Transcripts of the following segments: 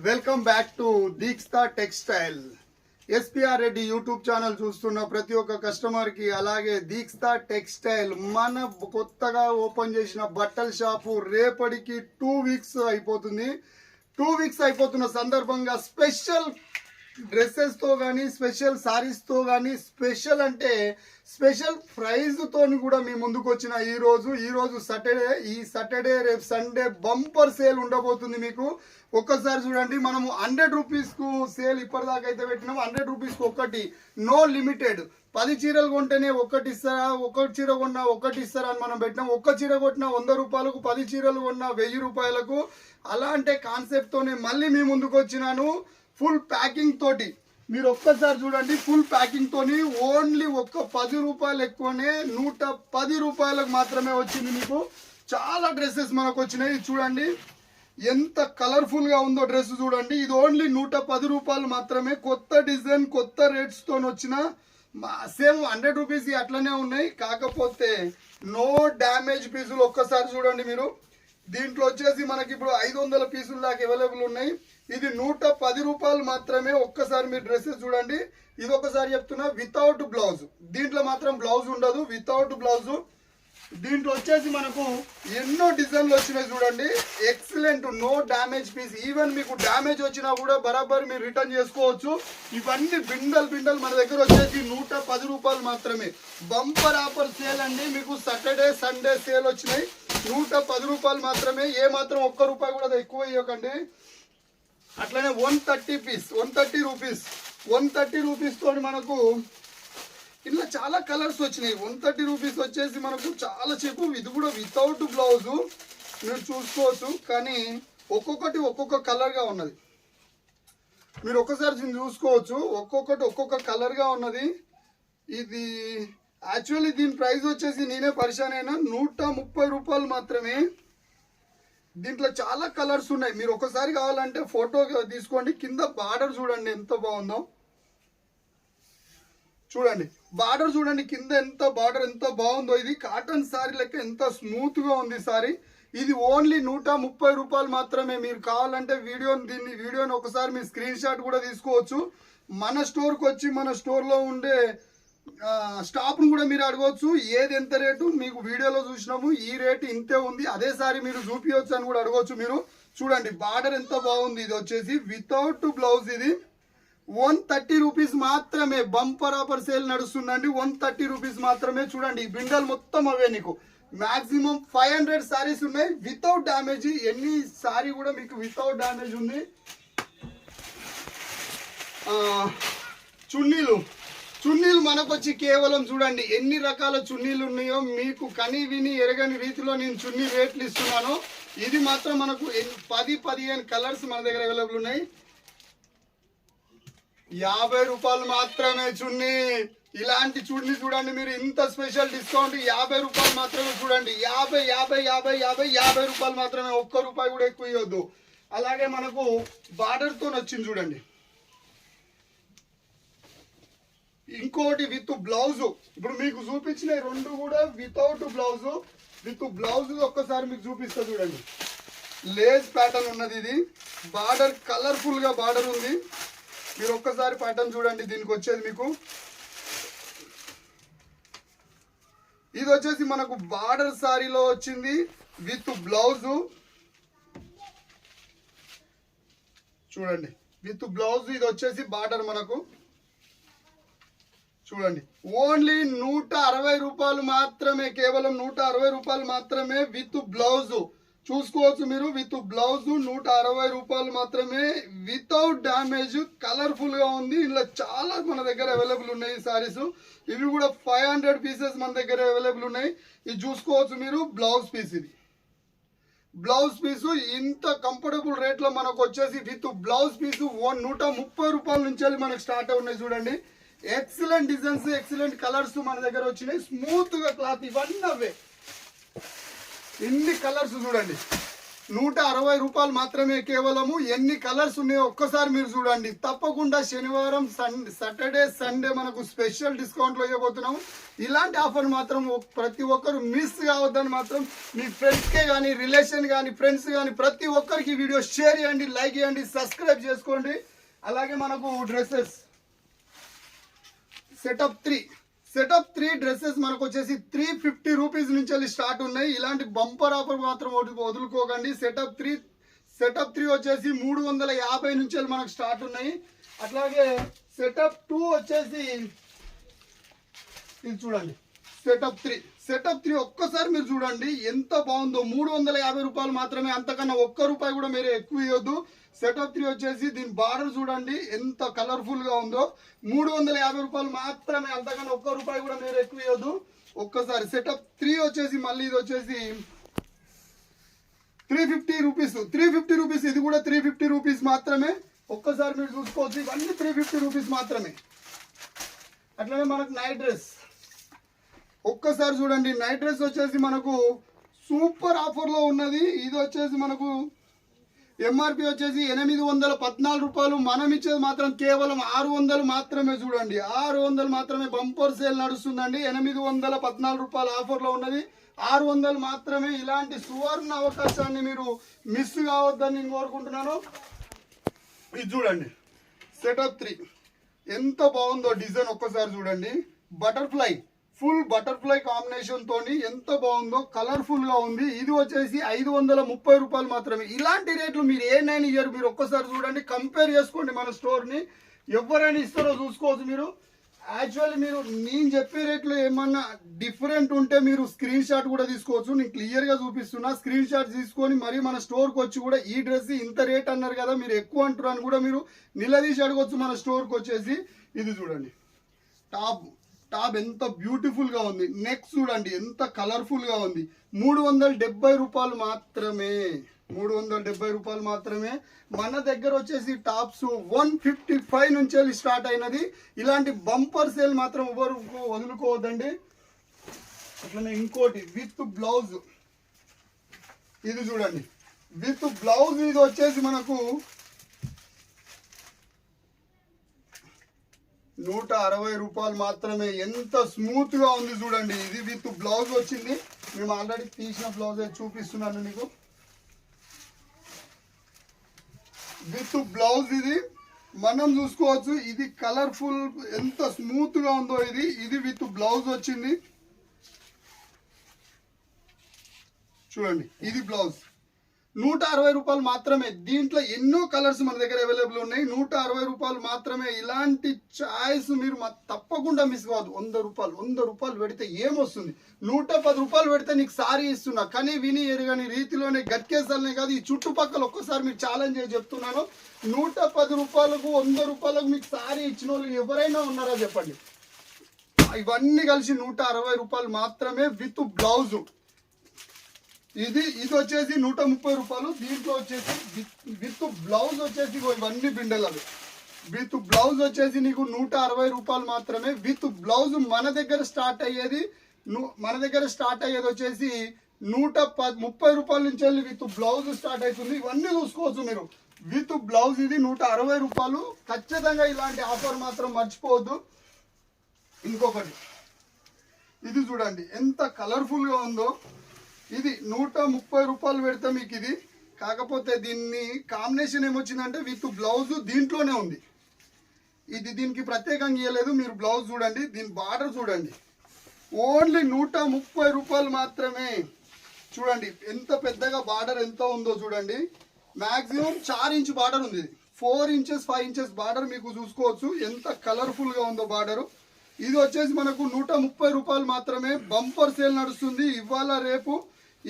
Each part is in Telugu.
Welcome back to Dikshita textile. SPR Reddy YouTube channel చూస్తున్న ప్రతి ఒక్క కస్టమర్ కి, అలాగే దీక్షిత టెక్స్టైల్ మన కొత్తగా ఓపెన్ చేసిన బట్టల షాపు రేపటికి 2 వీక్స్ అయిపోతుంది. 2 వీక్స్ అయిపోతున్న సందర్భంగా స్పెషల్ డ్రెస్సెస్ తో కానీ, స్పెషల్ సారీస్ తో కానీ, స్పెషల్ అంటే స్పెషల్ ప్రైజ్ తోని కూడా మీ ముందుకు వచ్చిన ఈ రోజు సాటర్డే రేపు సండే బంపర్ సేల్ ఉండబోతుంది. మీకు ఒక్కసారి చూడండి, మనము 100 రూపీస్ కు సేల్ ఇప్పటిదాకా అయితే పెట్టినాము. 100 రూపీస్ కు ఒకటి, నో లిమిటెడ్. 10 చీరలు కొంటేనే ఒకటి ఇస్తారా, ఒక చీర కొన్నా ఒకటి ఇస్తారా అని మనం పెట్టినాం. ఒక్క చీర కొట్టినా 100 రూపాయలకు, 10 చీరలు కొన్నా 1000 రూపాయలకు. అలాంటి కాన్సెప్ట్ తోనే మళ్ళీ మీ ముందుకు వచ్చినాను ఫుల్ ప్యాకింగ్ తోటి. మీరు ఒక్కసారి చూడండి, ఫుల్ ప్యాకింగ్ తోని ఓన్లీ ఒక్క 10 రూపాయలు ఎక్కువనే 110 రూపాయలకు మాత్రమే వచ్చింది. మీకు చాలా డ్రెస్సెస్ మనకు వచ్చినాయి. చూడండి ఎంత కలర్ఫుల్ గా ఉందో డ్రెస్ చూడండి. ఇది ఓన్లీ 110 రూపాయలు మాత్రమే. కొత్త డిజైన్, కొత్త రేట్స్ తో వచ్చిన సేమ్ 100 రూపీస్ అట్లనే ఉన్నాయి. కాకపోతే నో డ్యామేజ్ పీసులు. ఒక్కసారి చూడండి మీరు. దీంట్లో వచ్చేసి మనకి ఇప్పుడు 500 పీసుల దాకా అవైలబుల్ ఉన్నాయి. ఇది 110 రూపాయలు మాత్రమే. ఒక్కసారి మీరు డ్రెస్సెస్ చూడండి. ఇది ఒకసారి చెప్తున్నా, వితౌట్ బ్లౌజ్. దీంట్లో మాత్రం బ్లౌజ్ ఉండదు, వితౌట్ బ్లౌజ్. దీంట్లో వచ్చేసి మనకు ఎన్నో డిజైన్లు వచ్చినాయి చూడండి. Excellent, no damage piece. Even మీకు డ్యామేజ్ వచ్చినా కూడా బరాబర్ మీరు రిటర్న్ చేసుకోవచ్చు. ఇవన్నీ బిండల్ మన దగ్గర వచ్చేసి 110 రూపాయలు మాత్రమే. బంపర్ ఆఫర్ సేల్ అండి. మీకు సాటర్డే సండే సేల్ వచ్చినాయి. 110 రూపాయలు మాత్రమే. ఏ మాత్రం ఒక్క రూపాయి కూడా ఎక్కువ ఇవ్వకండి. అట్లనే 130 పీస్, 130 రూపీస్ తోటి మనకు ఇలా చాలా కలర్స్ వచ్చినాయి. 130 రూపీస్ వచ్చేసి మనకు చాలా చెప్పు. ఇది కూడా వితౌట్ బ్లౌజ్ మీరు చూసుకోవచ్చు. కానీ ఒక్కొక్కటి ఒక్కొక్క కలర్ గా ఉన్నది. మీరు ఒక్కసారి చూసుకోవచ్చు, ఒక్కొక్కటి ఒక్కొక్క కలర్ గా ఉన్నది. ఇది యాక్చువల్లీ దీని ప్రైస్ వచ్చేసి నేనే పరిశాన్ అయినా 130 రూపాయలు మాత్రమే. దీంట్లో చాలా కలర్స్ ఉన్నాయి. మీరు ఒకసారి కావాలంటే ఫోటో తీసుకోండి. కింద బార్డర్ చూడండి ఎంత బాగుందో. చూడండి బార్డర్ చూడండి, కింద బార్డర్ ఎంత బాగుందో. ఇది కాటన్ సారీ లెక్క ఎంత స్మూత్ గా ఉంది సారీ. ఇది ఓన్లీ 130 రూపాయలు మాత్రమే. మీరు కావాలంటే వీడియోని ఒకసారి మీ స్క్రీన్ షాట్ కూడా తీసుకోవచ్చు. మన స్టోర్కి వచ్చి మన స్టోర్లో ఉండే స్టాప్ను కూడా మీరు అడగవచ్చు, ఏది ఎంత రేటు మీకు వీడియోలో చూసినాము, ఈ రేటు ఇంతే ఉంది, అదే సారీ మీరు చూపించవచ్చు అని కూడా అడగవచ్చు. మీరు చూడండి బార్డర్ ఎంత బాగుంది. ఇది వచ్చేసి వితౌట్ బ్లౌజ్. ఇది 130 రూపీస్ మాత్రమే. బంపర్ ఆఫర్ సేల్ నడుస్తుందండి. 130 రూపీస్ మాత్రమే. చూడండి ఈ బిండల్ మొత్తం అవే. నీకు మాక్సిమం 500 సారీస్ ఉన్నాయి వితౌట్ డ్యామేజ్. ఎన్ని సారీ కూడా మీకు వితౌట్ డ్యామేజ్ ఉంది. చున్నీలు మనకు వచ్చి కేవలం చూడండి ఎన్ని రకాల చున్నీలు ఉన్నాయో. మీకు కని విని ఎరగని రీతిలో నేను చున్నీ రేట్లు ఇస్తున్నాను. ఇది మాత్రం మనకు 10-15 కలర్స్ మన దగ్గర అవైలబుల్ ఉన్నాయి. 50 రూపాయలు మాత్రమే చున్నీ. ఇలాంటి చున్నీ చూడండి మీరు. ఇంత స్పెషల్ డిస్కౌంట్ 50 రూపాయలు మాత్రమే. చూడండి 50 రూపాయలు మాత్రమే. ఒక్క రూపాయి కూడా ఎక్కువ ఇవ్వద్దు. అలాగే మనకు బార్డర్ తో వచ్చింది చూడండి. ఇంకోటి విత్ బ్లౌజ్. ఇప్పుడు మీకు చూపించిన 2 కూడా వితౌట్ బ్లౌజ్. విత్ బ్లౌజ్ ఒక్కసారి మీకు చూపిస్తా చూడండి. లేస్ ప్యాటర్న్ ఉన్నది. ఇది బార్డర్ కలర్ఫుల్ గా బార్డర్ ఉంది. మీరు ఒక్కసారి ప్యాటర్న్ చూడండి. దీనికి వచ్చేది మీకు ఇది వచ్చేసి మనకు బార్డర్ సారీలో వచ్చింది విత్ బ్లౌజ్. చూడండి విత్ బ్లౌజ్. ఇది వచ్చేసి బార్డర్ మనకు చూడండి. ఓన్లీ 160 రూపాయలు మాత్రమే. కేవలం 160 రూపాయలు మాత్రమే విత్ బ్లౌజ్. చూసుకోవచ్చు మీరు. విత్ బ్లౌజ్ 160 రూపాయలు మాత్రమే. Without damage. కలర్ఫుల్ గా ఉంది. ఇలా చాలా మన దగ్గర అవైలబుల్ ఉన్నాయి సారీస్. ఇవి కూడా 500 పీసెస్ మన దగ్గర అవైలబుల్ ఉన్నాయి. ఇది చూసుకోవచ్చు మీరు. Blouse piece. ఇది బ్లౌజ్ పీసు ఇంత కంఫర్టబుల్ రేట్ లో మనకు వచ్చేసి విత్ బ్లౌజ్ పీసు 130 రూపాయల నుంచి మనకు స్టార్ట్ అవుతున్నాయి. చూడండి ఎక్సలెంట్ డిజైన్స్, ఎక్సలెంట్ కలర్స్ మన దగ్గర వచ్చినాయి. స్మూత్ గా క్లాత్. ఇవన్నీ అవే. ఇన్ని కలర్స్ చూడండి. రూపాయలు మాత్రమే కేవలము. ఎన్ని కలర్స్ ఉన్నాయో ఒక్కసారి మీరు చూడండి. తప్పకుండా శనివారం సాటర్డే సండే మనకు స్పెషల్ డిస్కౌంట్లో ఇవ్వబోతున్నాము. ఇలాంటి ఆఫర్ మాత్రం ప్రతి ఒక్కరు మిస్ కావద్దని మాత్రం మీ ఫ్రెండ్స్కే కానీ రిలేషన్ కానీ ఫ్రెండ్స్ కానీ ప్రతి ఒక్కరికి వీడియో షేర్ చేయండి, లైక్ చేయండి, సబ్స్క్రైబ్ చేసుకోండి. అలాగే మనకు డ్రెస్సెస్ సెటప్ 3 డ్రెస్సెస్ మనకు వచ్చేసి 350 రూపీస్ నుంచి స్టార్ట్ ఉన్నాయి. ఇలాంటి బంపర్ ఆఫర్ మాత్రం వదులుకోకండి. సెటప్ త్రీ వచ్చేసి 350 నుంచి మనకు స్టార్ట్ ఉన్నాయి. అట్లాగే సెటప్ 2 వచ్చేసి ఇది చూడండి. సెటప్ త్రీ ఒక్కసారి మీరు చూడండి ఎంత బాగుందో. 350 రూపాయలు మాత్రమే, అంతకన్నా ఒక్క రూపాయి కూడా మీరు ఎక్కువ ఇవ్వద్దు. సెటప్ 3 వచ్చేసి దీని బార్డర్ చూడండి ఎంత కలర్ఫుల్ గా ఉందో. 350 రూపాయలు మాత్రమే, అంతకన్నా ఒక్క రూపాయి కూడా మీరు ఎక్కువ ఇవ్వద్దు. ఒక్కసారి సెటప్ 3 వచ్చేసి మళ్ళీ ఇది వచ్చేసి 350 రూపీస్. ఇది కూడా 350 రూపీస్ మాత్రమే. ఒక్కసారి మీరు చూసుకోవచ్చు, ఇవన్నీ 350 రూపీస్ మాత్రమే. అట్లనే మనకు నైట్ డ్రెస్ ఒక్కసారి చూడండి. నైట్ డ్రెస్ వచ్చేసి మనకు సూపర్ ఆఫర్లో ఉన్నది. ఇది వచ్చేసి మనకు ఎంఆర్పి వచ్చేసి 814 రూపాయలు. మనం ఇచ్చేది మాత్రం కేవలం 600 మాత్రమే. చూడండి 600 మాత్రమే. బంపర్ సేల్ నడుస్తుందండి. 814 రూపాయలు ఆఫర్లో ఉన్నది. 600 మాత్రమే. ఇలాంటి సువర్ణ అవకాశాన్ని మీరు మిస్ కావద్దని నేను కోరుకుంటున్నాను. ఇది చూడండి సెటప్ 3 ఎంత బాగుందో డిజైన్. ఒక్కసారి చూడండి. ఫుల్ బటర్ఫ్లై కాంబినేషన్ తోని ఎంత బాగుందో, కలర్ఫుల్ గా ఉంది. ఇది వచ్చేసి 530 రూపాయలు మాత్రమే. ఇలాంటి రేట్లు మీరు ఏనైనా ఇయ్యరు. మీరు ఒక్కసారి చూడండి, కంపేర్ చేసుకోండి మన స్టోర్ ని. ఎవరైనా ఇస్తారో చూసుకోవచ్చు మీరు. యాక్చువల్లీ మీరు నేను చెప్పే రేట్లు ఏమన్నా డిఫరెంట్ ఉంటే మీరు స్క్రీన్ షాట్ కూడా తీసుకోవచ్చు. నేను క్లియర్ గా చూపిస్తున్నా. స్క్రీన్ షాట్ తీసుకొని మరి మన స్టోర్ కి వచ్చి కూడా ఈ డ్రెస్ ఇంత రేట్ అన్నారు కదా, మీరు ఎక్కువ అంటారు అని కూడా మీరు నిలదీసి అడగొచ్చు మన స్టోర్ కి వచ్చేసి. ఇది చూడండి టాప్ ఎంత బ్యూటిఫుల్ గా ఉంది. నెక్స్ట్ చూడండి ఎంత కలర్ఫుల్ గా ఉంది. 370 రూపాయలు మాత్రమే. 370 రూపాయలు మాత్రమే. మన దగ్గర వచ్చేసి టాప్స్ 155 నుంచి స్టార్ట్ అయినది. ఇలాంటి బంపర్ సేల్ మాత్రం ఎవరు వదులుకోవద్దండి. అట్లనే ఇంకోటి విత్ బ్లౌజ్. ఇది చూడండి విత్ బ్లౌజ్. ఇది వచ్చేసి మనకు 160 రూపాయలు మాత్రమే. ఎంత స్మూత్ గా ఉంది చూడండి. ఇది విత్ బ్లౌజ్ వచ్చింది. మేము ఆల్రెడీ తీసిన బ్లౌజ్ చూపిస్తున్నాను మీకు. విత్ బ్లౌజ్ ఇది మనం చూసుకోవచ్చు. ఇది కలర్ఫుల్ ఎంత స్మూత్ గా ఉందో. ఇది విత్ బ్లౌజ్ వచ్చింది. చూడండి ఇది బ్లౌజ్. 160 రూపాయలు మాత్రమే. దీంట్లో ఎన్నో కలర్స్ మన దగ్గర అవైలబుల్ ఉన్నాయి. 160 రూపాయలు మాత్రమే. ఇలాంటి చాయిస్ మీరు తప్పకుండా మిస్ కావద్దు. 100 రూపాయలు పెడితే ఏమొస్తుంది? 110 రూపాయలు పెడితే నీకు సారీ ఇస్తున్నా. కానీ విని ఎరుగని రీతిలోనే గట్కేసాలనే కాదు, ఈ చుట్టుపక్కల ఒక్కసారి మీకు ఛాలెంజ్ చేసి చెప్తున్నాను. 110 రూపాయలకు 100 రూపాయలకు మీకు సారీ ఇచ్చిన వాళ్ళు ఎవరైనా ఉన్నారా చెప్పండి. ఇవన్నీ కలిసి 160 రూపాయలు మాత్రమే విత్ బ్లౌజ్. ఇది వచ్చేసి 130 రూపాయలు. దీంట్లో వచ్చేసి విత్ బ్లౌజ్ వచ్చేసి ఇవన్నీ బిండెలవి. విత్ బ్లౌజ్ వచ్చేసి నీకు 160 రూపాయలు మాత్రమే. విత్ బ్లౌజ్ మన దగ్గర స్టార్ట్ అయ్యేది వచ్చేసి 130 రూపాయల నుంచి వెళ్ళి విత్ బ్లౌజ్ స్టార్ట్ అవుతుంది. ఇవన్నీ చూసుకోవచ్చు మీరు. విత్ బ్లౌజ్ ఇది 160 రూపాయలు. ఖచ్చితంగా ఇలాంటి ఆఫర్ మాత్రం మర్చిపోవద్దు. ఇంకొకటి ఇది చూడండి ఎంత కలర్ఫుల్ గా ఉందో. ఇది 130 రూపాయలు పెడితే మీకు ఇది. కాకపోతే దీన్ని కాంబినేషన్ ఏమొచ్చిందంటే విత్ బ్లౌజ్ దీంట్లోనే ఉంది. ఇది దీనికి ప్రత్యేకంగా ఇవ్వలేదు. మీరు బ్లౌజ్ చూడండి, దీని బార్డర్ చూడండి. ఓన్లీ 130 రూపాయలు మాత్రమే. చూడండి ఎంత పెద్దగా బార్డర్ ఎంత ఉందో చూడండి. మాక్సిమం 4 ఇంచ్ బార్డర్ ఉంది. 4 ఇంచెస్ 5 ఇంచెస్ బార్డర్ మీకు చూసుకోవచ్చు. ఎంత కలర్ఫుల్ గా ఉందో బార్డర్. ఇది వచ్చేసి మనకు 130 రూపాయలు మాత్రమే. బంపర్ సేల్ నడుస్తుంది ఇవాళ రేపు.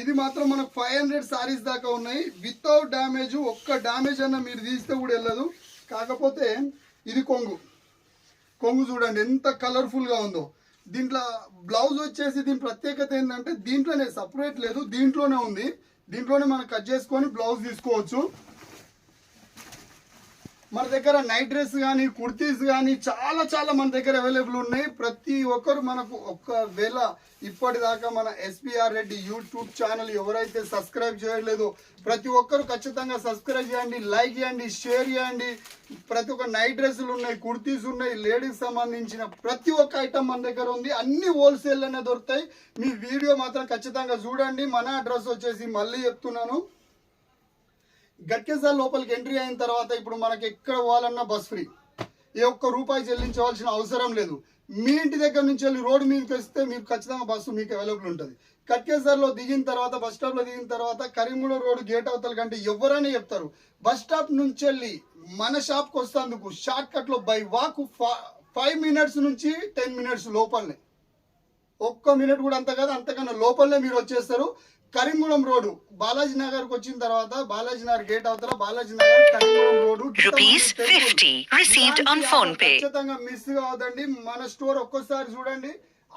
ఇది మాత్రం మనకు 500 సారీస్ దాకా ఉన్నాయి. Without damage. ఒక్క డ్యామేజ్ అన్న మీరు తీస్తే కూడా వెళ్ళదు. కాకపోతే ఇది కొంగు చూడండి ఎంత కలర్ఫుల్ గా ఉందో. దీంట్లో బ్లౌజ్ వచ్చేసి దీని ప్రత్యేకత ఏంటంటే దీంట్లోనే సపరేట్ లేదు, దీంట్లోనే ఉంది. దీంట్లోనే మనం కట్ చేసుకొని బ్లౌజ్ తీసుకోవచ్చు. మన దగ్గర నైట్ డ్రెస్ కానీ కుర్తీస్ కానీ చాలా మన దగ్గర అవైలబుల్ ఉన్నాయి. ప్రతి ఒక్కరు మనకు ఒకవేళ ఇప్పటిదాకా మన ఎస్పీఆర్ రెడ్డి యూట్యూబ్ ఛానల్ ఎవరైతే సబ్స్క్రైబ్ చేయలేదో ప్రతి ఒక్కరు ఖచ్చితంగా సబ్స్క్రైబ్ చేయండి, లైక్ చేయండి, షేర్ చేయండి. ప్రతి ఒక్క నైట్ డ్రెస్సులు ఉన్నాయి, కుర్తీస్ ఉన్నాయి, లేడీస్ సంబంధించిన ప్రతి ఒక్క ఐటమ్ మన దగ్గర ఉంది. అన్ని హోల్సేల్లోనే దొరుకుతాయి. మీ వీడియో మాత్రం ఖచ్చితంగా చూడండి. మన అడ్రస్ వచ్చేసి మళ్ళీ చెప్తున్నాను, గట్కేసార్ లోపలికి ఎంట్రీ అయిన తర్వాత ఇప్పుడు మనకి ఎక్కడ పోవాలన్నా బస్ ఫ్రీ. ఏ ఒక్క రూపాయి చెల్లించవలసిన అవసరం లేదు. మీ ఇంటి దగ్గర నుంచి వెళ్ళి రోడ్డు మీదకి వస్తే మీకు ఖచ్చితంగా బస్సు మీకు అవైలబుల్ ఉంటుంది. కట్కేసార్లో దిగిన తర్వాత బస్ స్టాప్లో దిగిన తర్వాత కరీంగూడ రోడ్డు గేట్ అవతల కంటే ఎవరైనా చెప్తారు. బస్ స్టాప్ నుంచి వెళ్ళి మన షాప్కి వస్తేందుకు షార్ట్ కట్లో బై వాక్ 5 మినిట్స్ నుంచి 10 మినిట్స్ లోపలనే, ఒక్క మినిట్ కూడా అంత కాదు, అంతకన్నా లోపలనే మీరు వచ్చేస్తారు. కరీంగూడెం రోడ్డు బాలాజీ నగర్ కి వచ్చిన తర్వాత బాలాజీ నగర్ గేట్ అవుతారా, బాలాజీ నగర్ కరీంగూడెం రోడ్డు ఖచ్చితంగా మిస్ కావద్దండి. మన స్టోర్ ఒక్కసారి చూడండి,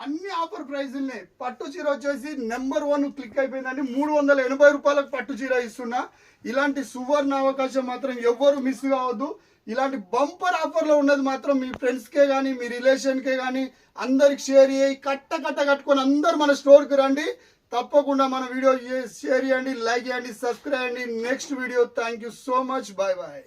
అన్ని ఆఫర్ ప్రైజుల్ని. పట్టు చీర వచ్చేసి నెంబర్ 1 క్లిక్ అయిపోయిందండి. 380 రూపాయలకు పట్టు చీర ఇస్తున్నా. ఇలాంటి సువర్ణ అవకాశం మాత్రం ఎవ్వరు మిస్ కావద్దు. ఇలాంటి బంపర్ ఆఫర్లో ఉన్నది మాత్రం మీ ఫ్రెండ్స్కే కానీ మీ రిలేషన్కే కానీ అందరికి షేర్ చేయి. కట్టుకొని అందరు మన స్టోర్కి రండి. తప్పకుండా మన వీడియో షేర్ చేయండి, లైక్ చేయండి, సబ్స్క్రైబ్ చేయండి. Next video. Thank you so much. Bye bye.